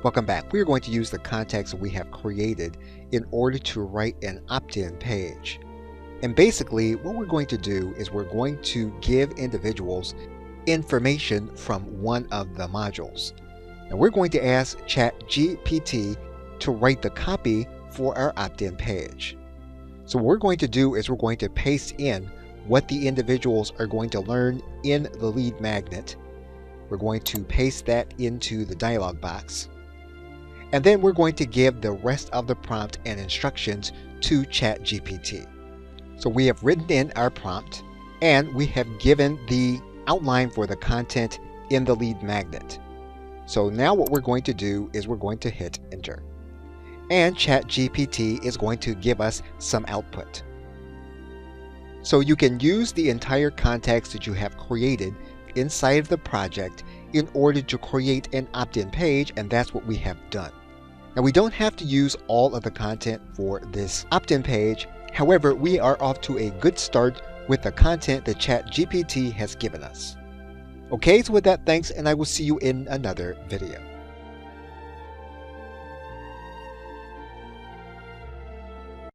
Welcome back. We are going to use the context we have created in order to write an opt-in page. And basically, what we're going to do is we're going to give individuals information from one of the modules. And we're going to ask ChatGPT to write the copy for our opt-in page. So what we're going to do is we're going to paste in what the individuals are going to learn in the lead magnet. We're going to paste that into the dialog box. And then we're going to give the rest of the prompt and instructions to ChatGPT. So we have written in our prompt and we have given the outline for the content in the lead magnet. So now what we're going to do is we're going to hit enter. And ChatGPT is going to give us some output. So you can use the entire context that you have created inside of the project in order to create an opt-in page, and that's what we have done. Now we don't have to use all of the content for this opt-in page. However, we are off to a good start with the content that ChatGPT has given us. Okay, so with that, thanks, and I will see you in another video.